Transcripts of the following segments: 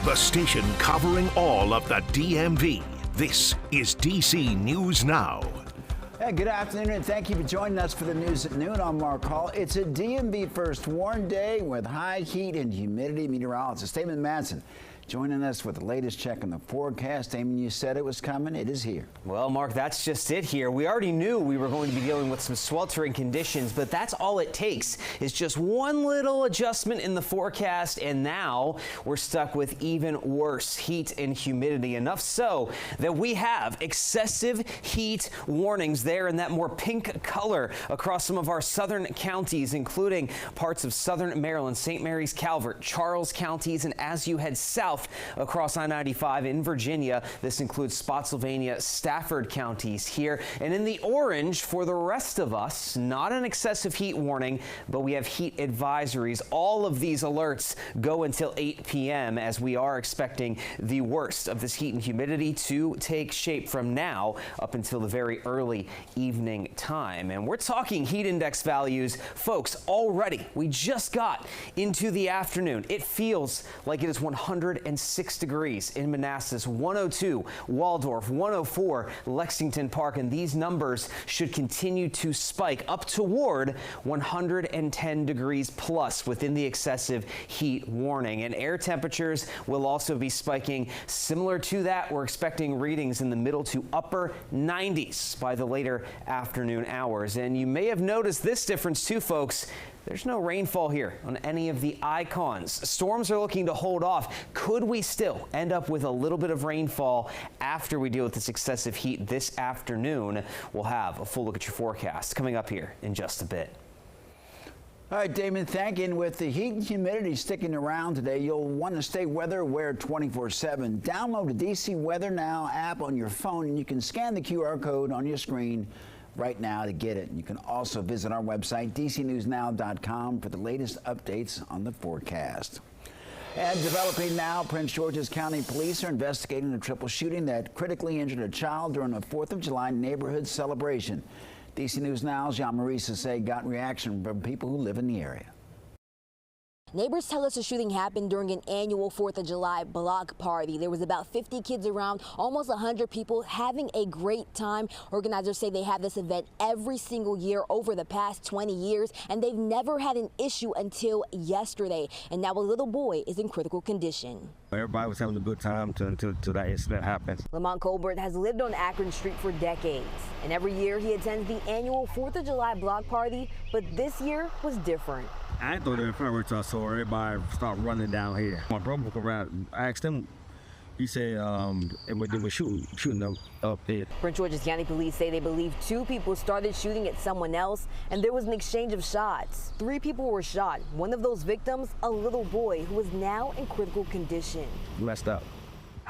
the station covering all of the DMV. This is DC News Now. Hey, good afternoon, and thank you for joining us for the news at noon. I'm Mark Hall. It's a DMV first warm day with high heat and humidity. Meteorologist Damon Madsen joining us with the latest check on the forecast. Damon, you said it was coming. It is here. Well, Mark, that's just it here. We already knew we were going to be dealing with some sweltering conditions, but that's all it takes is just one little adjustment in the forecast, and now we're stuck with even worse heat and humidity. Enough so that we have excessive heat warnings there in that more pink color across some of our southern counties, including parts of southern Maryland, St. Mary's, Calvert, Charles counties, and as you head south across I-95 in Virginia, this includes Spotsylvania, Stafford counties here. And in the orange for the rest of us, not an excessive heat warning, but we have heat advisories. All of these alerts go until 8 p.m. as we are expecting the worst of this heat and humidity to take shape from now up until the very early evening time. And we're talking heat index values, folks, already. We just got into the afternoon. It feels like it is 106 degrees in Manassas, 102 Waldorf, 104 Lexington Park, and these numbers should continue to spike up toward 110 degrees plus within the excessive heat warning. And air temperatures will also be spiking similar to that. We're expecting readings in the middle to upper 90s by the later afternoon hours. And you may have noticed this difference too, folks. There's no rainfall here on any of the icons. Storms are looking to hold off. Could we still end up with a little bit of rainfall after we deal with this excessive heat this afternoon? We'll have a full look at your forecast coming up here in just a bit. All right, Damon, thank you. And with the heat and humidity sticking around today, you'll want to stay weather aware 24/7. Download the DC Weather Now app on your phone, and you can scan the QR code on your screen right now to get it. You can also visit our website, dcnewsnow.com, for the latest updates on the forecast. And developing now, Prince George's County Police are investigating a triple shooting that critically injured a child during a 4th of July neighborhood celebration. DC News Now's Jean-Marie Sisse got reaction from people who live in the area. Neighbors tell us the shooting happened during an annual 4th of July block party. There was about 50 kids around, almost 100 people having a great time. Organizers say they have this event every single year over the past 20 years, and they've never had an issue until yesterday. And now a little boy is in critical condition. Everybody was having a good time until that incident happened. Lamont Colbert has lived on Akron Street for decades, and every year he attends the annual 4th of July block party, but this year was different. I thought it was fireworks, I saw everybody start running down here. My brother looked around, I asked him, he said they were shooting up there. Prince George's County Police say they believe 2 people started shooting at someone else, and there was an exchange of shots. 3 people were shot. One of those victims, a little boy who is now in critical condition. Messed up.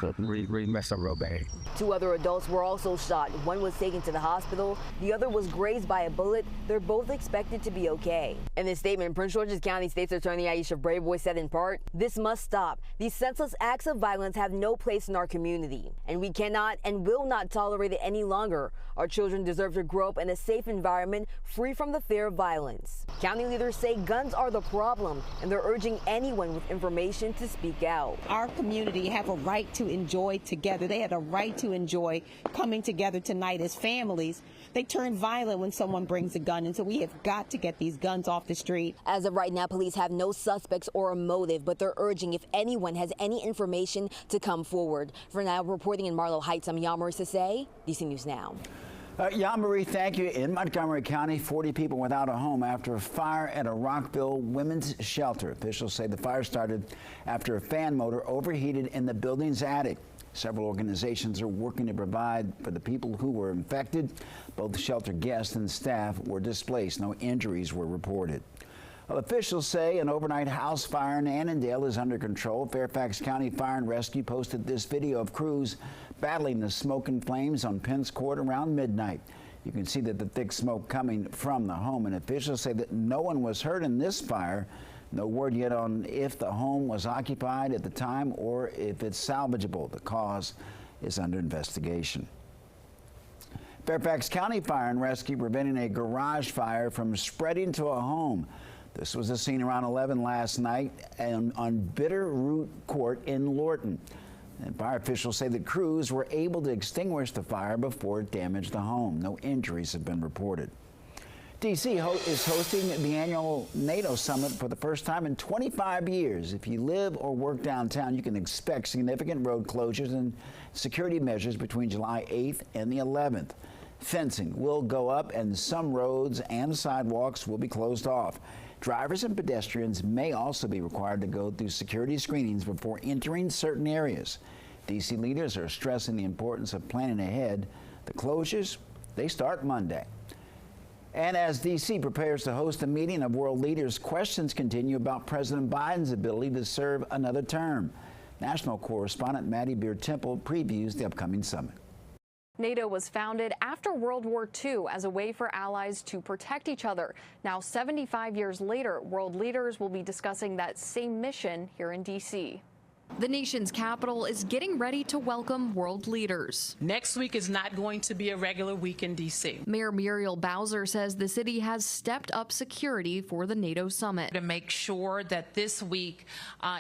So really messed up real bad. 2 other adults were also shot. One was taken to the hospital. The other was grazed by a bullet. They're both expected to be okay. In this statement, Prince George's County State's Attorney Aisha Brayboy said in part, "This must stop. These senseless acts of violence have no place in our community, and we cannot and will not tolerate it any longer. Our children deserve to grow up in a safe environment free from the fear of violence." County leaders say guns are the problem, and they're urging anyone with information to speak out. Our community have a right to enjoy together. They had a right to enjoy coming together tonight as families. They turn violent when someone brings a gun, and so we have got to get these guns off the street. As of right now, police have no suspects or a motive, but they're urging if anyone has any information to come forward. For now, reporting in Marlow Heights, I'm Jean-Marie Sisse, DC News Now. Jean-Marie, thank you. In Montgomery County, 40 people without a home after a fire at a Rockville women's shelter. Officials say the fire started after a fan motor overheated in the building's attic. Several organizations are working to provide for the people who were infected. Both shelter guests and staff were displaced. No injuries were reported. Well, officials say an overnight house fire in Annandale is under control. Fairfax County Fire and Rescue posted this video of crews battling the smoke and flames on Pence Court around midnight. You can see that the thick smoke coming from the home, and officials say that no one was hurt in this fire. No word yet on if the home was occupied at the time or if it's salvageable. The cause is under investigation. Fairfax County Fire and Rescue preventing a garage fire from spreading to a home. This was the scene around 11 last night and on Bitterroot Court in Lorton. And fire officials say the crews were able to extinguish the fire before it damaged the home. No injuries have been reported. D.C. is hosting the annual NATO summit for the first time in 25 years. If you live or work downtown, you can expect significant road closures and security measures between July 8th and the 11th. Fencing will go up and some roads and sidewalks will be closed off. Drivers and pedestrians may also be required to go through security screenings before entering certain areas. D.C. leaders are stressing the importance of planning ahead. The closures, they start Monday. And as D.C. prepares to host a meeting of world leaders, questions continue about President Biden's ability to serve another term. National correspondent Maddie Beer-Temple previews the upcoming summit. NATO was founded after World War II as a way for allies to protect each other. Now, 75 years later, world leaders will be discussing that same mission here in D.C. The nation's capital is getting ready to welcome world leaders. Next week is not going to be a regular week in D.C. Mayor Muriel Bowser says the city has stepped up security for the NATO summit. To make sure that this week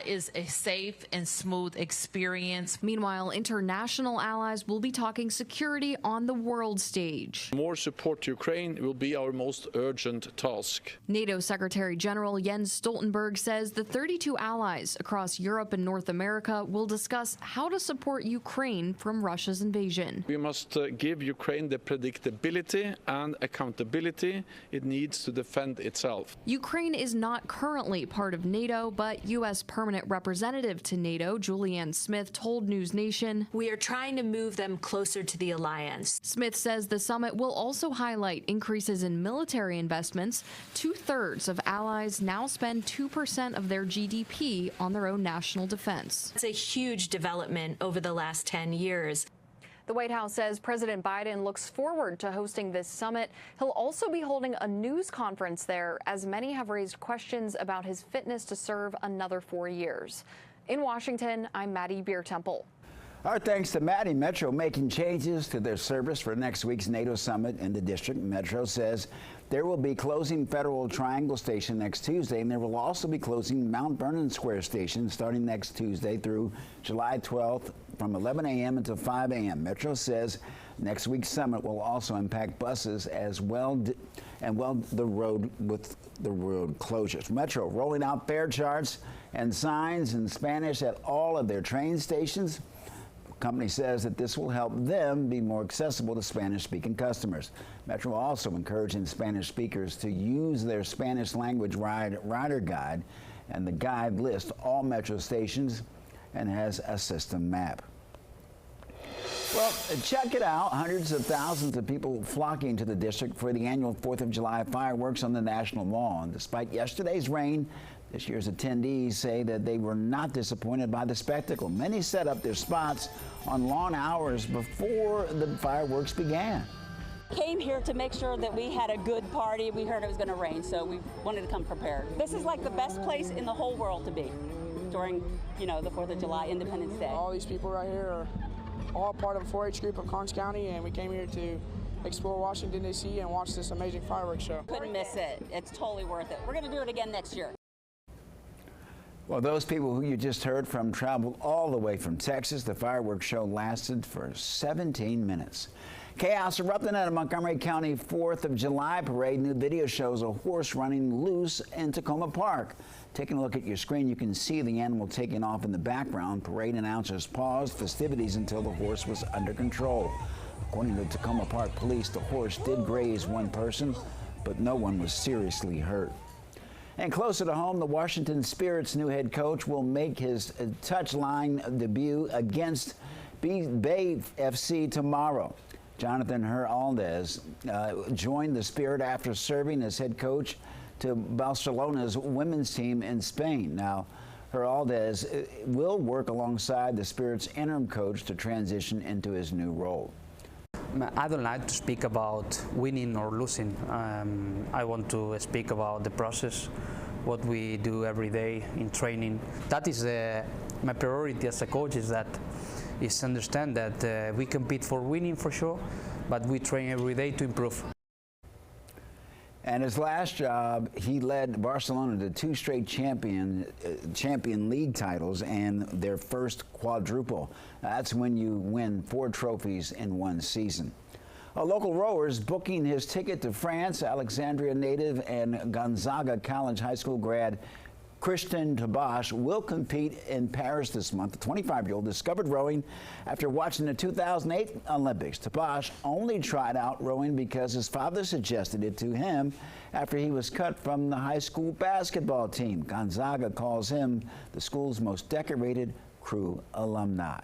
is a safe and smooth experience. Meanwhile, international allies will be talking security on the world stage. More support to Ukraine will be our most urgent task. NATO Secretary General Jens Stoltenberg says the 32 allies across Europe and North America will discuss how to support Ukraine from Russia's invasion. We must give Ukraine the predictability and accountability it needs to defend itself. Ukraine is not currently part of NATO, but U.S. permanent representative to NATO, Julianne Smith, told News Nation, "We are trying to move them closer to the alliance." Smith says the summit will also highlight increases in military investments. 2/3 of allies now spend 2% of their GDP on their own national defense. It's a huge development over the last 10 years. The White House says President Biden looks forward to hosting this summit. He'll also be holding a news conference there, as many have raised questions about his fitness to serve another 4 years. In Washington, I'm Maddie Beer-Temple. Our thanks to Maddie. Metro making changes to their service for next week's NATO summit in the district. Metro says there will be closing Federal Triangle Station next Tuesday, and there will also be closing Mount Vernon Square Station starting next Tuesday through July 12th from 11 a.m. until 5 a.m. Metro says next week's summit will also impact buses as well, the road closures. Metro rolling out fare charts and signs in Spanish at all of their train stations. Company says that this will help them be more accessible to Spanish-speaking customers. Metro also encouraging Spanish speakers to use their Spanish language rider guide, and the guide lists all Metro stations and has a system map. Well, check it out. Hundreds of thousands of people flocking to the district for the annual 4th of July fireworks on the National Mall. And despite yesterday's rain, this year's attendees say that they were not disappointed by the spectacle. Many set up their spots on long hours before the fireworks began. Came here to make sure that we had a good party. We heard it was going to rain, so we wanted to come prepared. This is like the best place in the whole world to be during, the 4th of July, Independence Day. All these people right here are all part of a 4-H group of Karnes County, and we came here to explore Washington, D.C. and watch this amazing fireworks show. Couldn't miss it. It's totally worth it. We're going to do it again next year. Well, those people who you just heard from traveled all the way from Texas. The fireworks show lasted for 17 minutes. Chaos erupted at a Montgomery County 4th of July parade. New video shows a horse running loose in Tacoma Park. Taking a look at your screen, you can see the animal taking off in the background. Parade announcers paused festivities until the horse was under control. According to Tacoma Park Police, the horse did graze one person, but no one was seriously hurt. And closer to home, the Washington Spirit's new head coach will make his touchline debut against Bay FC tomorrow. Jonathan Heraldez joined the Spirit after serving as head coach to Barcelona's women's team in Spain. Now, Heraldez will work alongside the Spirit's interim coach to transition into his new role. I don't like to speak about winning or losing. I want to speak about the process, what we do every day in training. That is my priority as a coach, is to understand that we compete for winning for sure, but we train every day to improve. And his last job, he led Barcelona to 2 straight champion league titles and their first quadruple. That's when you win 4 trophies in one season. A local rower is booking his ticket to France. Alexandria native and Gonzaga College High School grad Christian Tabash will compete in Paris this month. The 25-year-old discovered rowing after watching the 2008 Olympics. Tabash only tried out rowing because his father suggested it to him after he was cut from the high school basketball team. Gonzaga calls him the school's most decorated crew alumni.